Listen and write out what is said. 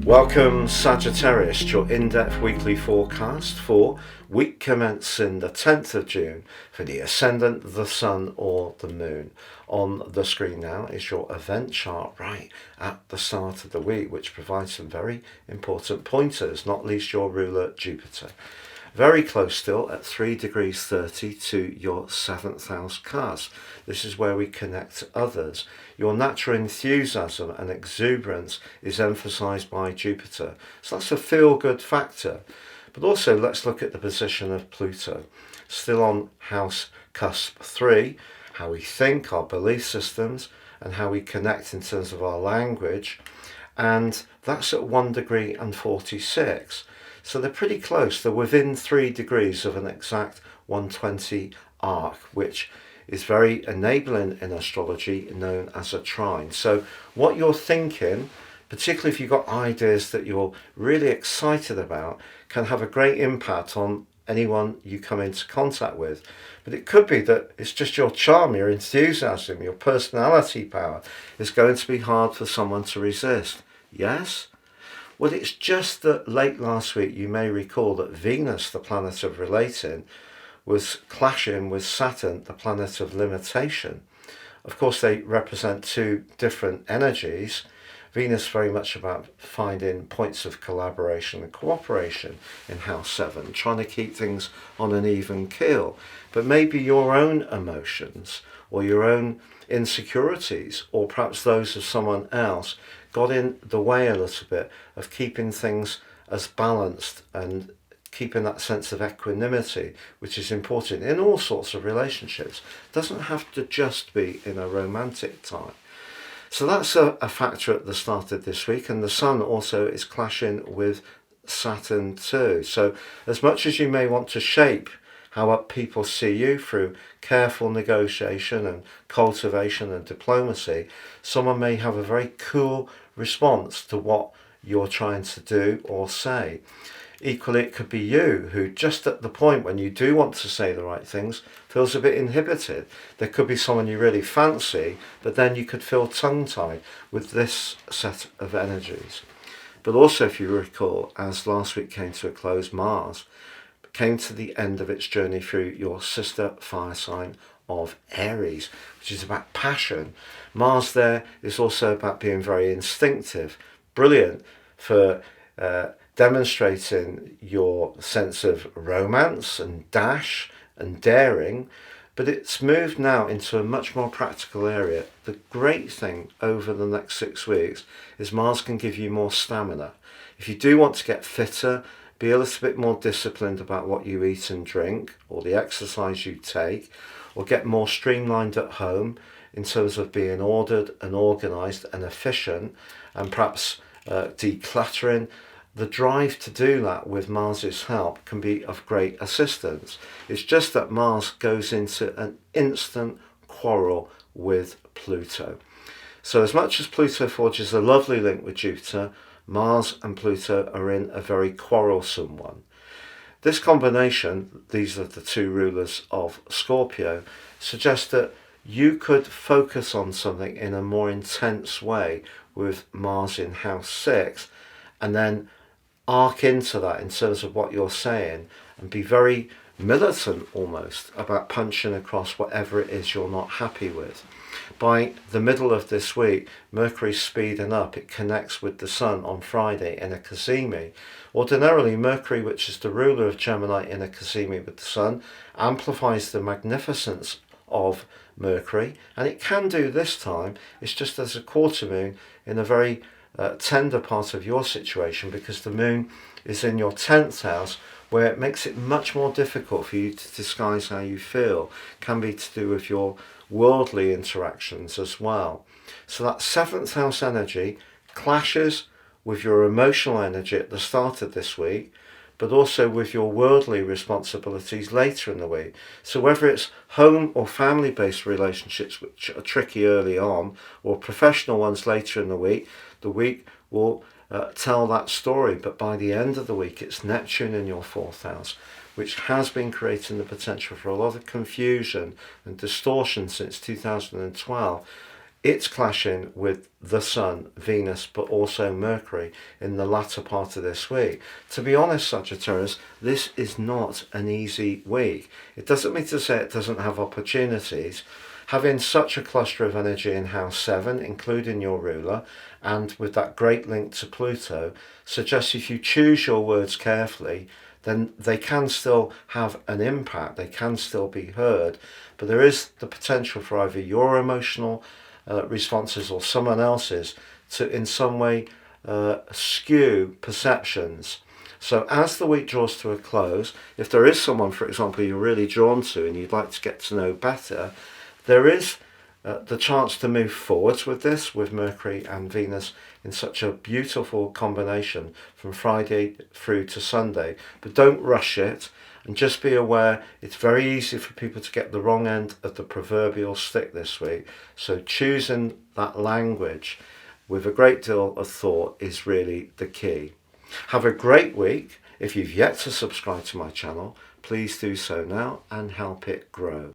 Welcome Sagittarius to your in-depth weekly forecast for week commencing the 10th of June for the Ascendant, the Sun or the Moon. On the screen now is your event chart right at the start of the week, which provides some very important pointers, not least your ruler Jupiter. Very close still at 3 degrees 30 to your 7th house cast. This is where we connect to others. Your natural enthusiasm and exuberance is emphasized by Jupiter. So that's a feel-good factor. But also let's look at the position of Pluto. Still on house cusp 3, how we think, our belief systems, and how we connect in terms of our language. And that's at 1 degree and 46. So they're pretty close. They're within 3 degrees of an exact 120 arc, which is very enabling in astrology, known as a trine. So what you're thinking, particularly if you've got ideas that you're really excited about, can have a great impact on anyone you come into contact with. But it could be that it's just your charm, your enthusiasm, your personality power is going to be hard for someone to resist. Yes? Well, it's just that late last week you may recall that Venus, the planet of relating, was clashing with Saturn, the planet of limitation. Of course, they represent two different energies. Venus very much about finding points of collaboration and cooperation in House 7, trying to keep things on an even keel. But maybe your own emotions or your own insecurities, or perhaps those of someone else, got in the way a little bit of keeping things as balanced and keeping that sense of equanimity, which is important in all sorts of relationships. It doesn't have to just be in a romantic tie. So that's a factor at the start of this week, and the Sun also is clashing with Saturn too. So as much as you may want to shape how people see you through careful negotiation and cultivation and diplomacy, someone may have a very cool response to what you're trying to do or say. Equally, it could be you who, just at the point when you do want to say the right things, feels a bit inhibited. There could be someone you really fancy, but then you could feel tongue-tied with this set of energies. But also, if you recall, as last week came to a close, Mars came to the end of its journey through your sister fire sign of Aries, which is about passion. Mars there is also about being very instinctive, brilliant for demonstrating your sense of romance and dash and daring, but it's moved now into a much more practical area. The great thing over the next 6 weeks is Mars can give you more stamina. If you do want to get fitter, be a little bit more disciplined about what you eat and drink, or the exercise you take, or get more streamlined at home in terms of being ordered and organised and efficient, and perhaps decluttering. The drive to do that with Mars's help can be of great assistance. It's just that Mars goes into an instant quarrel with Pluto. So as much as Pluto forges a lovely link with Jupiter, Mars and Pluto are in a very quarrelsome one. This combination, these are the two rulers of Scorpio, suggests that you could focus on something in a more intense way with Mars in House 6, and then arc into that in terms of what you're saying and be very militant almost about punching across whatever it is you're not happy with. By the middle of this week, Mercury's speeding up. It connects with the Sun on Friday in a cazimi. Ordinarily, Mercury, which is the ruler of Gemini in a cazimi with the Sun, amplifies the magnificence of Mercury, and it can do this time. It's just as a quarter moon in a very tender part of your situation, because the moon is in your 10th house, where it makes it much more difficult for you to disguise how you feel. It can be to do with your worldly interactions as well. So that 7th house energy clashes with your emotional energy at the start of this week, but also with your worldly responsibilities later in the week. So whether it's home or family-based relationships which are tricky early on, or professional ones later in the week will tell that story. But by the end of the week, it's Neptune in your 4th house, which has been creating the potential for a lot of confusion and distortion since 2012, it's clashing with the Sun, Venus, but also Mercury in the latter part of this week. To be honest, Sagittarius, this is not an easy week. It doesn't mean to say it doesn't have opportunities. Having such a cluster of energy in house 7, including your ruler, and with that great link to Pluto, suggests if you choose your words carefully, then they can still have an impact, they can still be heard, but there is the potential for either your emotional responses or someone else's to in some way skew perceptions. So as the week draws to a close, if there is someone, for example, you're really drawn to and you'd like to get to know better, there is the chance to move forwards with this, with Mercury and Venus in such a beautiful combination from Friday through to Sunday. But don't rush it, and just be aware it's very easy for people to get the wrong end of the proverbial stick this week. So choosing that language with a great deal of thought is really the key. Have a great week. If you've yet to subscribe to my channel, please do so now and help it grow.